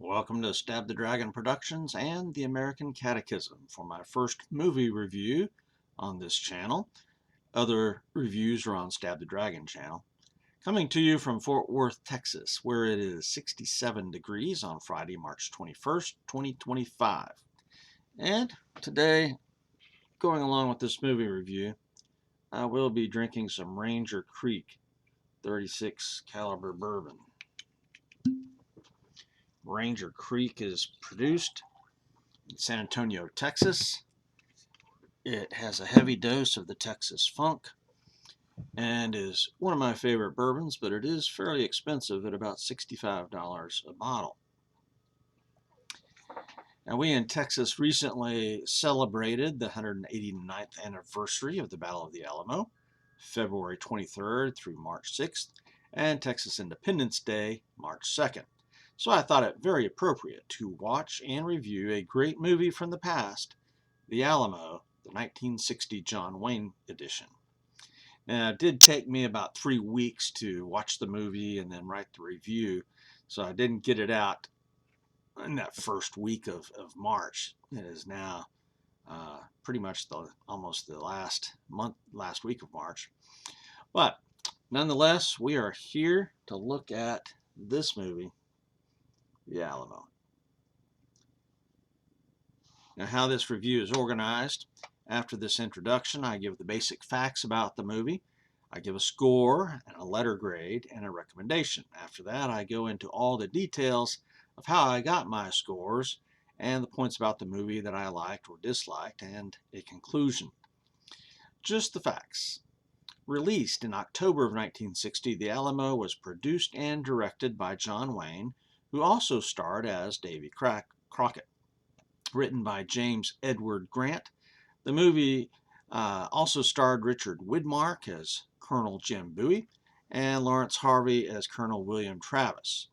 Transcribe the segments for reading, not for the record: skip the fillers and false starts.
Welcome to Stab the Dragon Productions and the American Catechism for my first movie review on this channel. Other reviews are on Stab the Dragon channel. Coming to you from Fort Worth, Texas, where it is 67 degrees on Friday, March 21st, 2025. And today, going along with this movie review, I will be drinking some Ranger Creek 36 caliber bourbon. Ranger Creek is produced in San Antonio, Texas. It has a heavy dose of the Texas funk and is one of my favorite bourbons, but it is fairly expensive at about $65 a bottle. Now, we in Texas recently celebrated the 189th anniversary of the Battle of the Alamo, February 23rd through March 6th, and Texas Independence Day, March 2nd. So I thought it very appropriate to watch and review a great movie from the past, The Alamo, the 1960 John Wayne edition. Now, it did take me about 3 weeks to watch the movie and then write the review, so I didn't get it out in that first week of March. It is now pretty much almost the last week of March. But nonetheless, we are here to look at this movie, The Alamo. Now, how this review is organized: after this introduction, I give the basic facts about the movie. I give a score and a letter grade and a recommendation. After that, I go into all the details of how I got my scores and the points about the movie that I liked or disliked, and a conclusion. Just the facts. Released in October of 1960, The Alamo was produced and directed by John Wayne, who also starred as Davy Crockett. Written by James Edward Grant, the movie also starred Richard Widmark as Colonel Jim Bowie and Lawrence Harvey as Colonel William Travis.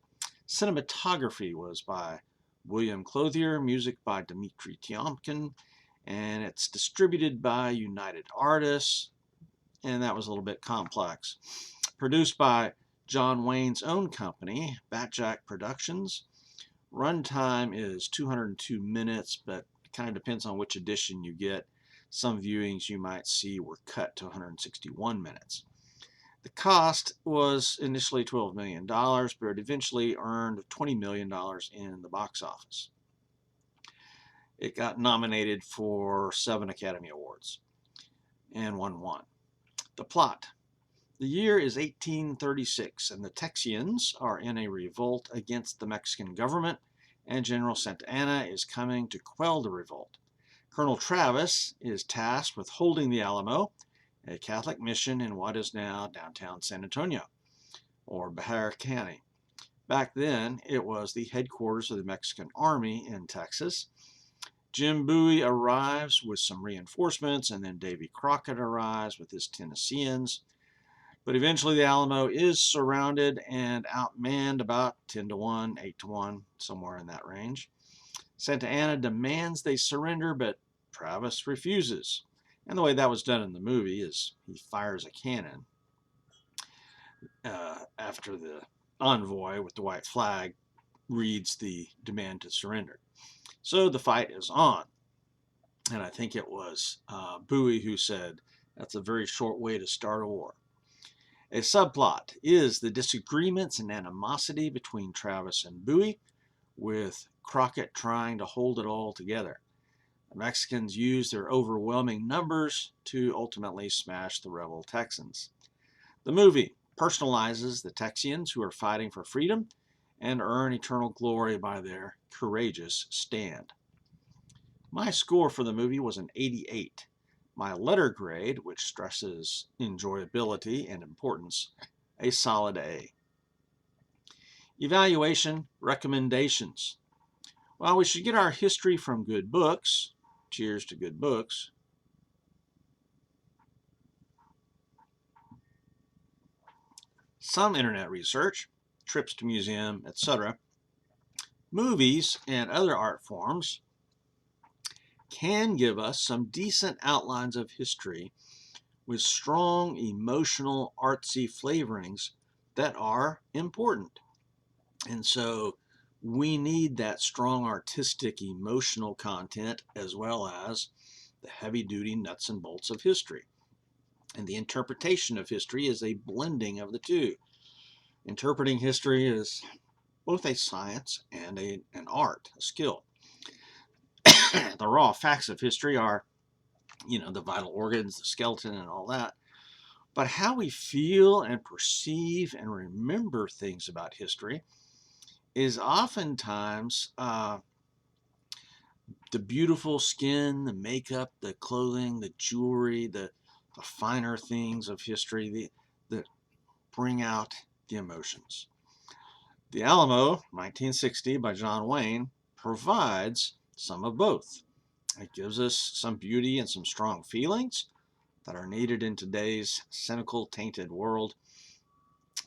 Cinematography was by William Clothier, music by Dmitri Tiomkin, and it's distributed by United Artists, and that was a little bit complex. Produced by John Wayne's own company, Batjack Productions. Runtime is 202 minutes, but it kind of depends on which edition you get. Some viewings you might see were cut to 161 minutes. The cost was initially $12 million, but it eventually earned $20 million in the box office. It got nominated for 7 Academy Awards and won 1. The plot. The year is 1836, and the Texians are in a revolt against the Mexican government, and General Santa Anna is coming to quell the revolt. Colonel Travis is tasked with holding the Alamo, a Catholic mission in what is now downtown San Antonio, or Bahia County. Back then, it was the headquarters of the Mexican Army in Texas. Jim Bowie arrives with some reinforcements, and then Davy Crockett arrives with his Tennesseans. But eventually the Alamo is surrounded and outmanned about 10 to 1, 8 to 1, somewhere in that range. Santa Anna demands they surrender, but Travis refuses. And the way that was done in the movie is he fires a cannon after the envoy with the white flag reads the demand to surrender. So the fight is on. And I think it was Bowie who said, "That's a very short way to start a war." A subplot is the disagreements and animosity between Travis and Bowie, with Crockett trying to hold it all together. The Mexicans use their overwhelming numbers to ultimately smash the rebel Texans. The movie personalizes the Texians who are fighting for freedom and earn eternal glory by their courageous stand. My score for the movie was an 88. My letter grade, which stresses enjoyability and importance, a solid A. Evaluation recommendations. Well, we should get our history from good books. Cheers to good books. Some internet research, trips to museum, etc. Movies and other art forms can give us some decent outlines of history with strong emotional artsy flavorings that are important. And so we need that strong artistic, emotional content as well as the heavy-duty nuts and bolts of history. And the interpretation of history is a blending of the two. Interpreting history is both a science and an art, a skill. The raw facts of history are, the vital organs, the skeleton, and all that. But how we feel and perceive and remember things about history is oftentimes the beautiful skin, the makeup, the clothing, the jewelry, the finer things of history that bring out the emotions. The Alamo, 1960, by John Wayne, provides some of both. It gives us some beauty and some strong feelings that are needed in today's cynical, tainted world,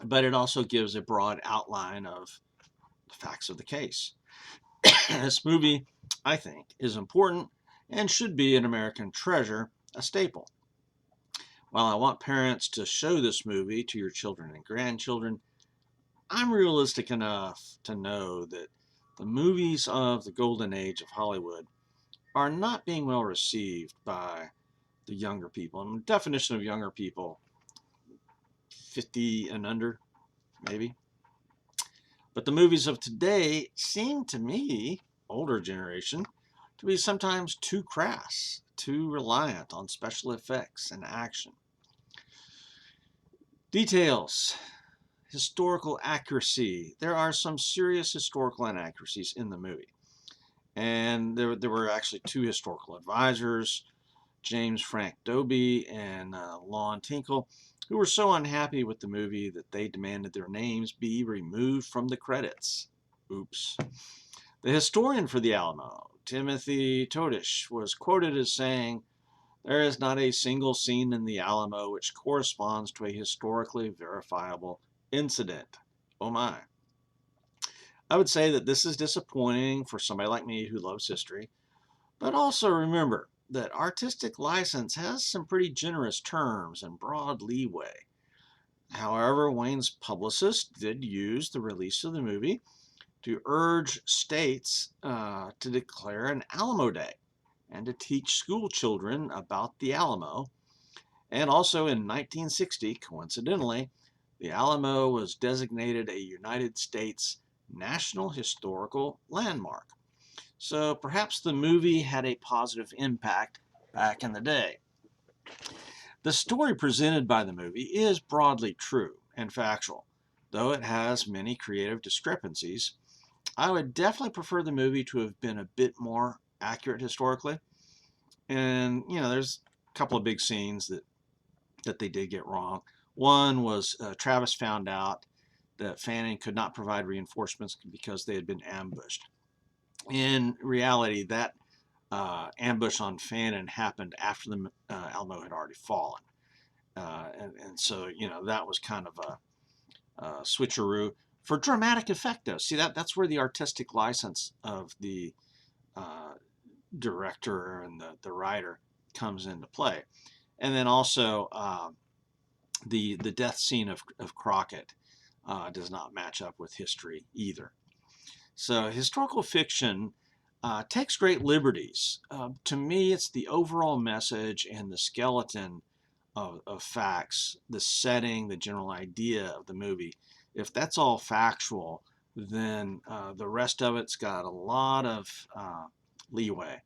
but it also gives a broad outline of the facts of the case. This movie, I think, is important and should be an American treasure, a staple. While I want parents to show this movie to your children and grandchildren, I'm realistic enough to know that the movies of the golden age of Hollywood are not being well received by the younger people. And the definition of younger people, 50 and under, maybe. But the movies of today seem to me, older generation, to be sometimes too crass, too reliant on special effects and action. Details. Historical accuracy. There are some serious historical inaccuracies in the movie. And there were actually two historical advisors, James Frank Dobie and Lon Tinkle, who were so unhappy with the movie that they demanded their names be removed from the credits. Oops. The historian for the Alamo, Timothy Todish, was quoted as saying, "There is not a single scene in the Alamo which corresponds to a historically verifiable incident." Oh my. I would say that this is disappointing for somebody like me who loves history, but also remember that artistic license has some pretty generous terms and broad leeway. However, Wayne's publicist did use the release of the movie to urge states to declare an Alamo Day and to teach school children about the Alamo. And also in 1960, coincidentally, the Alamo was designated a United States National Historical Landmark. So perhaps the movie had a positive impact back in the day. The story presented by the movie is broadly true and factual, though it has many creative discrepancies. I would definitely prefer the movie to have been a bit more accurate historically. And, there's a couple of big scenes that they did get wrong. One was Travis found out that Fanning could not provide reinforcements because they had been ambushed. In reality, that ambush on Fannin happened after the Alamo had already fallen. And so, that was kind of a switcheroo. For dramatic effect, though, see, that's where the artistic license of the director and the writer comes into play. And then also the death scene of Crockett does not match up with history either. So historical fiction takes great liberties. To me, it's the overall message and the skeleton of facts, the setting, the general idea of the movie. If that's all factual, then the rest of it's got a lot of leeway.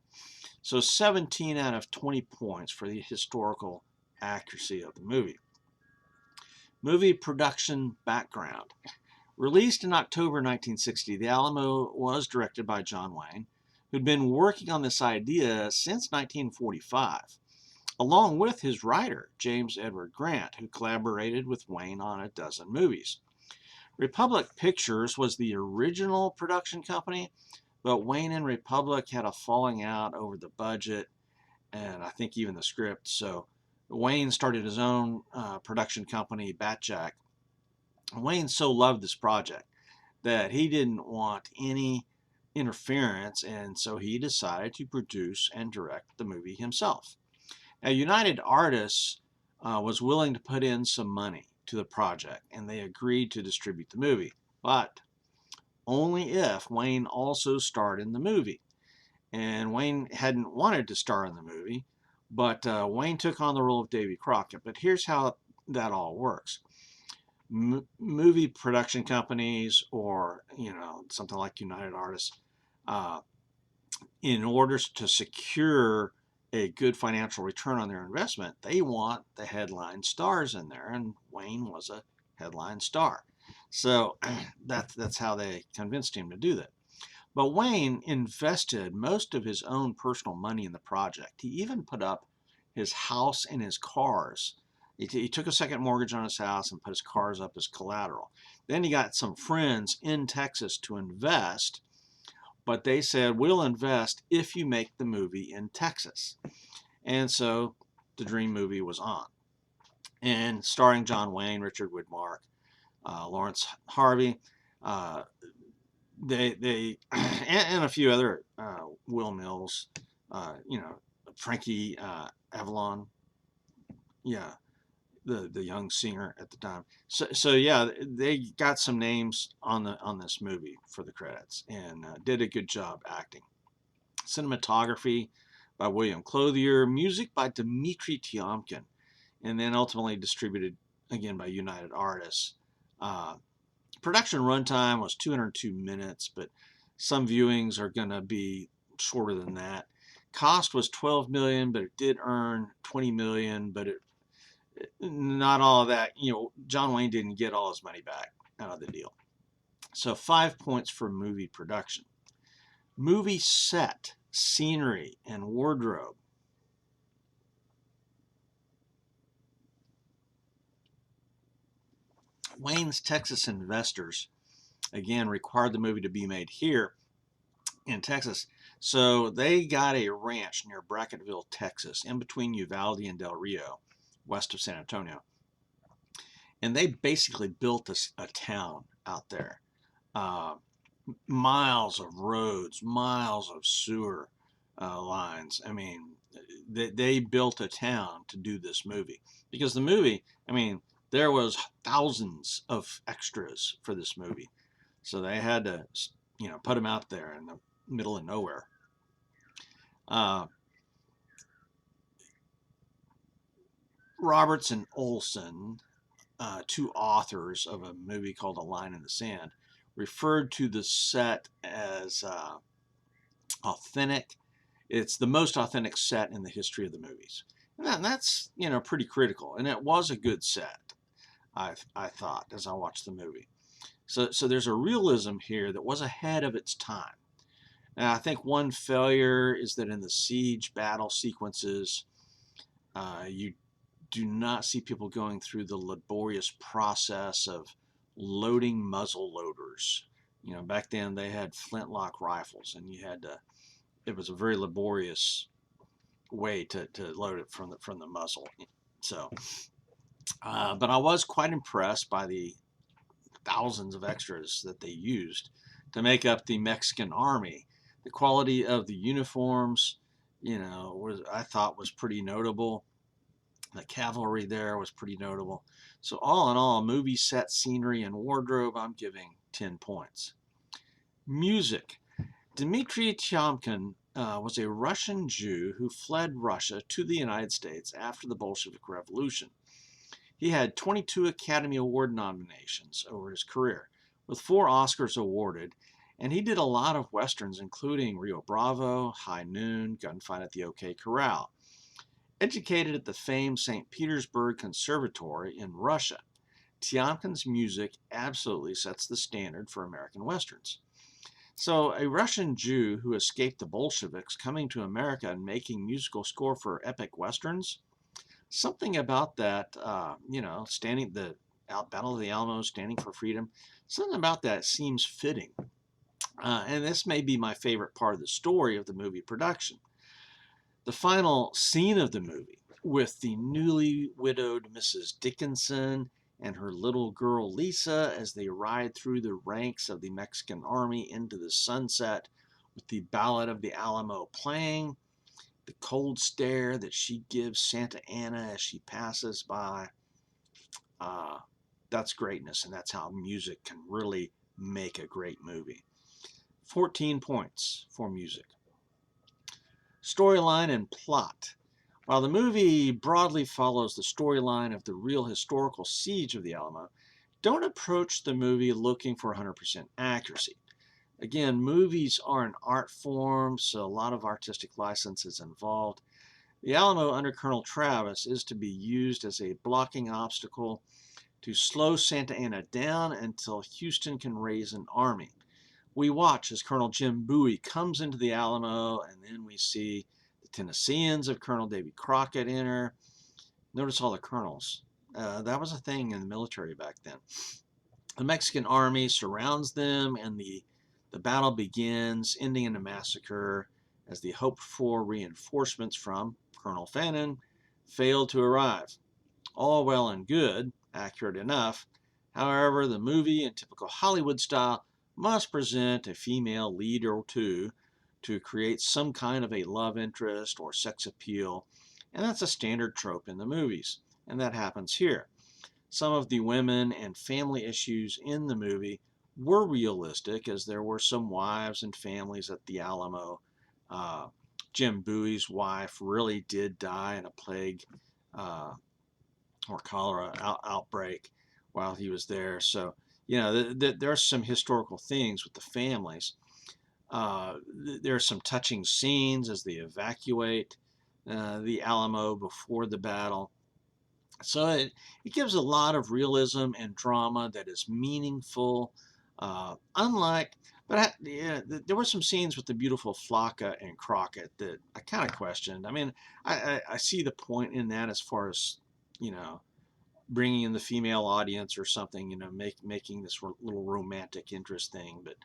So 17 out of 20 points for the historical accuracy of the movie. Movie production background. Released in October 1960, The Alamo was directed by John Wayne, who'd been working on this idea since 1945, along with his writer, James Edward Grant, who collaborated with Wayne on a dozen movies. Republic Pictures was the original production company, but Wayne and Republic had a falling out over the budget and I think even the script. So Wayne started his own production company, Batjack. Wayne so loved this project that he didn't want any interference, and so he decided to produce and direct the movie himself. Now, United Artists was willing to put in some money to the project, and they agreed to distribute the movie. But only if Wayne also starred in the movie. And Wayne hadn't wanted to star in the movie, but Wayne took on the role of Davy Crockett. But here's how that all works. Movie production companies, or something like United Artists, uh, in order to secure a good financial return on their investment, they want the headline stars in there, and Wayne was a headline star. So that's how they convinced him to do that. But Wayne invested most of his own personal money in the project. He even put up his house and his cars. He took a second mortgage on his house and put his cars up as collateral. Then he got some friends in Texas to invest, but they said, we'll invest if you make the movie in Texas. And so the dream movie was on. And starring John Wayne, Richard Widmark, Lawrence Harvey, they and a few other, Will Mills, Frankie Avalon, yeah, the young singer at the time. So yeah, they got some names on this movie for the credits, and did a good job acting. Cinematography by William Clothier, music by Dmitri Tiomkin, and then ultimately distributed again by United Artists. Production runtime was 202 minutes, but some viewings are going to be shorter than that. Cost was $12 million, but it did earn $20 million, but not all of that. John Wayne didn't get all his money back out of the deal. So 5 points for movie production. Movie set, scenery, and wardrobe. Wayne's Texas investors, again, required the movie to be made here in Texas. So they got a ranch near Brackettville, Texas, in between Uvalde and Del Rio, west of San Antonio. And they basically built a town out there. Miles of roads, miles of sewer lines. I mean, they built a town to do this movie. Because the movie, there was thousands of extras for this movie. So they had to, put them out there in the middle of nowhere. Roberts and Olson, two authors of a movie called A Line in the Sand, referred to the set as authentic. It's the most authentic set in the history of the movies. And that's, pretty critical. And it was a good set, I thought, as I watched the movie. So there's a realism here that was ahead of its time. Now, I think one failure is that in the siege battle sequences, you do not see people going through the laborious process of loading muzzle loaders. Back then they had flintlock rifles, and it was a very laborious way to load it from the muzzle. So, but I was quite impressed by the thousands of extras that they used to make up the Mexican army. The quality of the uniforms, I thought was pretty notable. The cavalry there was pretty notable. So all in all, movie set, scenery, and wardrobe, I'm giving 10 points. Music. Dmitri Tiomkin was a Russian Jew who fled Russia to the United States after the Bolshevik Revolution. He had 22 Academy Award nominations over his career, with 4 Oscars awarded, and he did a lot of westerns, including Rio Bravo, High Noon, Gunfight at the OK Corral. Educated at the famed St. Petersburg Conservatory in Russia, Tiomkin's music absolutely sets the standard for American westerns. So a Russian Jew who escaped the Bolsheviks coming to America and making musical score for epic westerns, something about that, standing the Battle of the Alamo, standing for freedom, something about that seems fitting. And this may be my favorite part of the story of the movie production. The final scene of the movie, with the newly widowed Mrs. Dickinson and her little girl Lisa as they ride through the ranks of the Mexican army into the sunset, with the Ballad of the Alamo playing, the cold stare that she gives Santa Anna as she passes by. That's greatness, and that's how music can really make a great movie. 14 points for music. Storyline and plot. While the movie broadly follows the storyline of the real historical siege of the Alamo, don't approach the movie looking for 100% accuracy. Again, movies are an art form, so a lot of artistic license is involved. The Alamo under Colonel Travis is to be used as a blocking obstacle to slow Santa Anna down until Houston can raise an army. We watch as Colonel Jim Bowie comes into the Alamo, and then we see the Tennesseans of Colonel Davy Crockett enter. Notice all the colonels. That was a thing in the military back then. The Mexican army surrounds them, and the battle begins, ending in a massacre as the hoped-for reinforcements from Colonel Fannin failed to arrive. All well and good, accurate enough. However, the movie, in typical Hollywood style, must present a female lead or two to create some kind of a love interest or sex appeal, and that's a standard trope in the movies, and that happens here. Some of the women and family issues in the movie were realistic, as there were some wives and families at the Alamo. Jim Bowie's wife really did die in a plague or cholera outbreak while he was there. So, there are some historical things with the families. There are some touching scenes as they evacuate the Alamo before the battle. So it gives a lot of realism and drama that is meaningful. There were some scenes with the beautiful Flocka and Crockett that I kind of questioned. I mean, I see the point in that as far as, bringing in the female audience or something, making this little romantic interest thing. But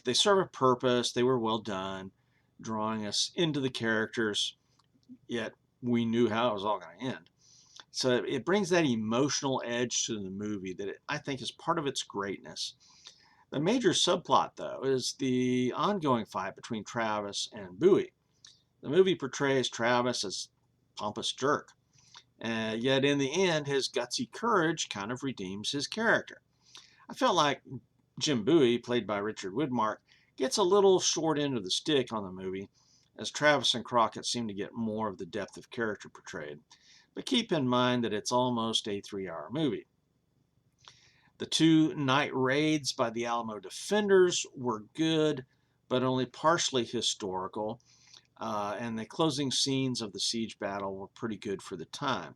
they serve a purpose. They were well done, drawing us into the characters, yet we knew how it was all going to end. So it brings that emotional edge to the movie that I think is part of its greatness. The major subplot, though, is the ongoing fight between Travis and Bowie. The movie portrays Travis as a pompous jerk, yet in the end, his gutsy courage kind of redeems his character. I felt like Jim Bowie, played by Richard Widmark, gets a little short end of the stick on the movie, as Travis and Crockett seem to get more of the depth of character portrayed. But keep in mind that it's almost a 3-hour movie. The 2 night raids by the Alamo defenders were good, but only partially historical, and the closing scenes of the siege battle were pretty good for the time.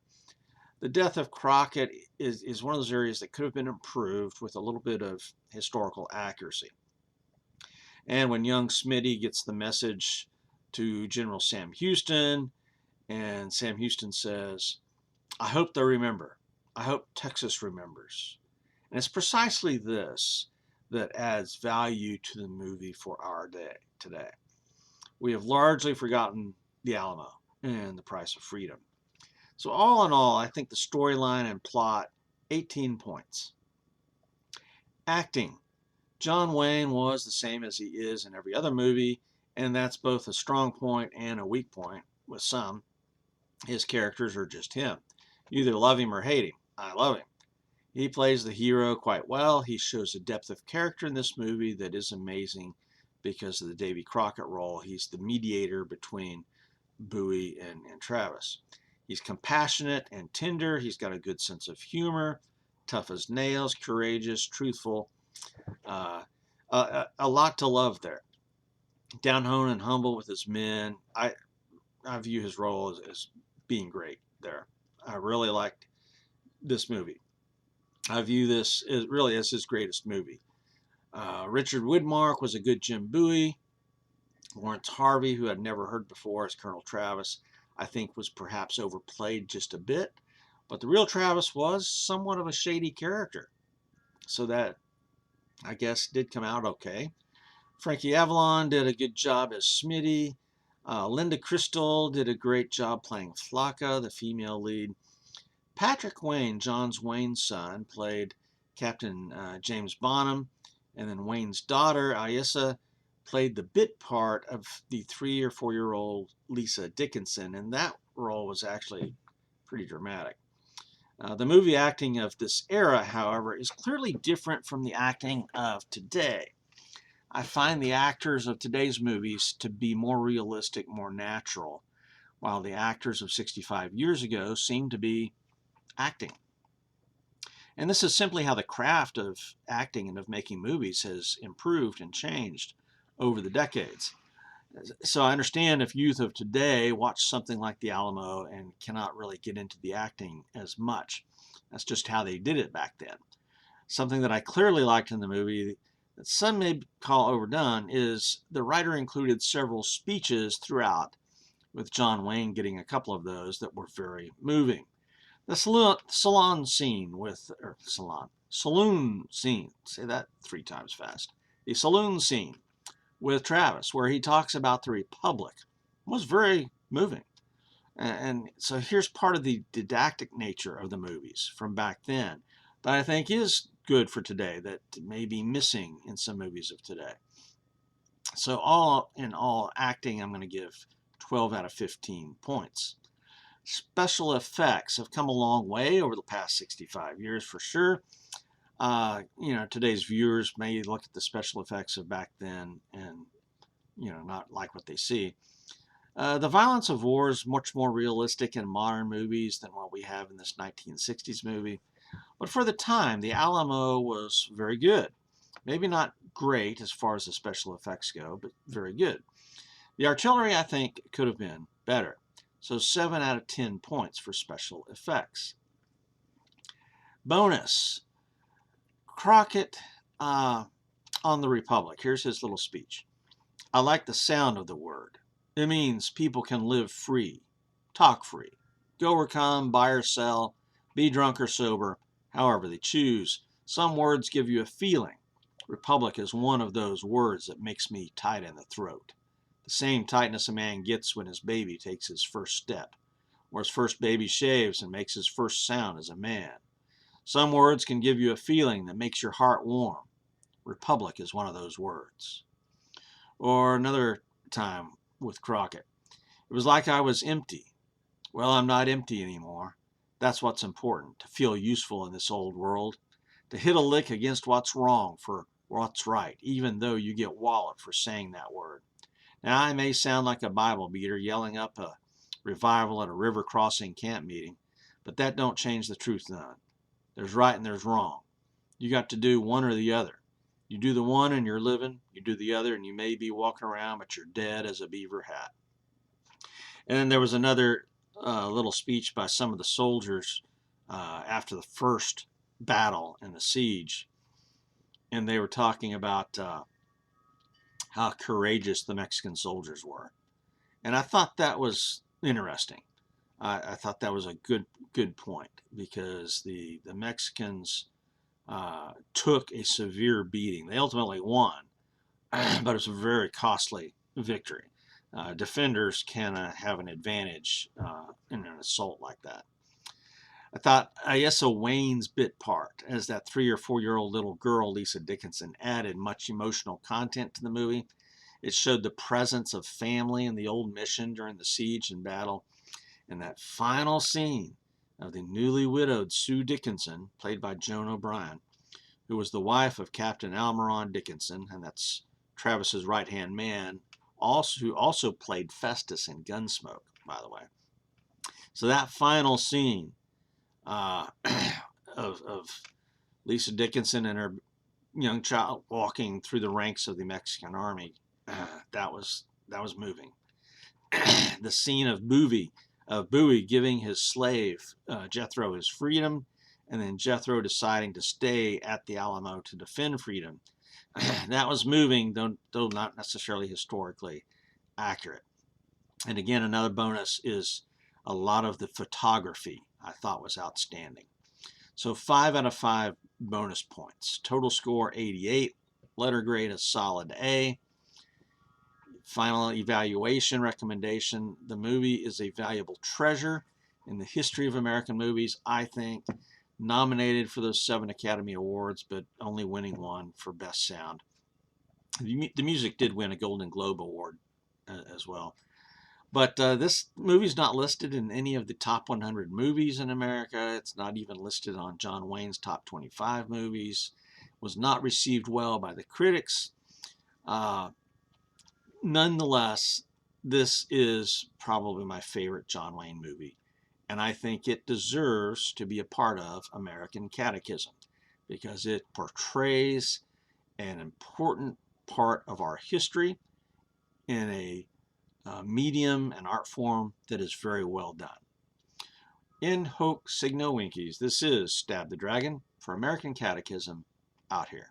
The death of Crockett is one of those areas that could have been improved with a little bit of historical accuracy. And when young Smitty gets the message to General Sam Houston, and Sam Houston says, "I hope they remember. I hope Texas remembers." And it's precisely this that adds value to the movie for our day today. We have largely forgotten the Alamo and the price of freedom. So all in all, I think the storyline and plot, 18 points. Acting. John Wayne was the same as he is in every other movie, and that's both a strong point and a weak point with some. His characters are just him. You either love him or hate him. I love him. He plays the hero quite well. He shows a depth of character in this movie that is amazing because of the Davy Crockett role. He's the mediator between Bowie and Travis. He's compassionate and tender. He's got a good sense of humor, tough as nails, courageous, truthful. A lot to love there. Down home and humble with his men. I view his role as being great there. I really liked this movie. I view this as his greatest movie. Richard Widmark was a good Jim Bowie. Lawrence Harvey, who I'd never heard before as Colonel Travis, I think was perhaps overplayed just a bit. But the real Travis was somewhat of a shady character. So that, I guess, did come out okay. Frankie Avalon did a good job as Smitty. Linda Crystal did a great job playing Flocka, the female lead. Patrick Wayne, John Wayne's son, played Captain James Bonham, and then Wayne's daughter, Ayissa, played the bit part of the 3 or 4-year-old Lisa Dickinson, and that role was actually pretty dramatic. The movie acting of this era, however, is clearly different from the acting of today. I find the actors of today's movies to be more realistic, more natural, while the actors of 65 years ago seem to be acting. And this is simply how the craft of acting and of making movies has improved and changed over the decades. So I understand if youth of today watch something like the Alamo and cannot really get into the acting as much. That's just how they did it back then. Something that I clearly liked in the movie that some may call overdone is the writer included several speeches throughout, with John Wayne getting a couple of those that were very moving. The saloon scene saloon scene, say that 3 times fast. The saloon scene with Travis, where he talks about the Republic, was very moving. And so here's part of the didactic nature of the movies from back then that I think is good for today, that may be missing in some movies of today. So all in all, acting, I'm going to give 12 out of 15 points. Special effects have come a long way over the past 65 years for sure. Today's viewers may look at the special effects of back then and, not like what they see. The violence of war is much more realistic in modern movies than what we have in this 1960s movie. But for the time, the Alamo was very good. Maybe not great as far as the special effects go, but very good. The artillery, I think, could have been better. So 7 out of 10 points for special effects. Bonus. Crockett on the Republic. Here's his little speech. I like the sound of the word. It means people can live free, talk free, go or come, buy or sell, be drunk or sober, however they choose. Some words give you a feeling. Republic is one of those words that makes me tight in the throat. The same tightness a man gets when his baby takes his first step, or his first baby shaves and makes his first sound as a man. Some words can give you a feeling that makes your heart warm. Republic is one of those words. Or another time with Crockett. It was like I was empty. Well, I'm not empty anymore. That's what's important, to feel useful in this old world, to hit a lick against what's wrong for what's right, even though you get walloped for saying that word. Now, I may sound like a Bible beater yelling up a revival at a river crossing camp meeting, but that don't change the truth none. There's right and there's wrong. You got to do one or the other. You do the one and you're living, you do the other and you may be walking around, but you're dead as a beaver hat. And then there was another little speech by some of the soldiers after the first battle and the siege. And they were talking about how courageous the Mexican soldiers were. And I thought that was interesting. I thought that was a good point, because the Mexicans took a severe beating. They ultimately won, but it's a very costly victory. Defenders can have an advantage in an assault like that. I thought Iessa Wayne's bit part as that 3 or 4-year-old little girl, Lisa Dickinson, added much emotional content to the movie. It showed the presence of family in the old mission during the siege and battle. And that final scene of the newly widowed Sue Dickinson, played by Joan O'Brien, who was the wife of Captain Almaron Dickinson, and that's Travis's right-hand man, who also played Festus in Gunsmoke, by the way. So that final scene of Lisa Dickinson and her young child walking through the ranks of the Mexican army, that was moving. The scene of Bowie giving his slave Jethro his freedom, and then Jethro deciding to stay at the Alamo to defend freedom, that was moving, though not necessarily historically accurate. And again, another bonus is a lot of the photography I thought was outstanding. So 5 out of 5 bonus points. Total score 88. Letter grade a solid A. Final evaluation recommendation. The movie is a valuable treasure in the history of American movies, I think. Nominated for those 7 Academy Awards, but only winning 1 for Best Sound. The music did win a Golden Globe Award as well. But this movie's not listed in any of the top 100 movies in America. It's not even listed on John Wayne's top 25 movies. Was not received well by the critics. Uh, Nonetheless, this is probably my favorite John Wayne movie, and I think it deserves to be a part of American Catechism because it portrays an important part of our history in a medium and art form that is very well done. In hoc signo vinces, this is Stab the Dragon for American Catechism, out here.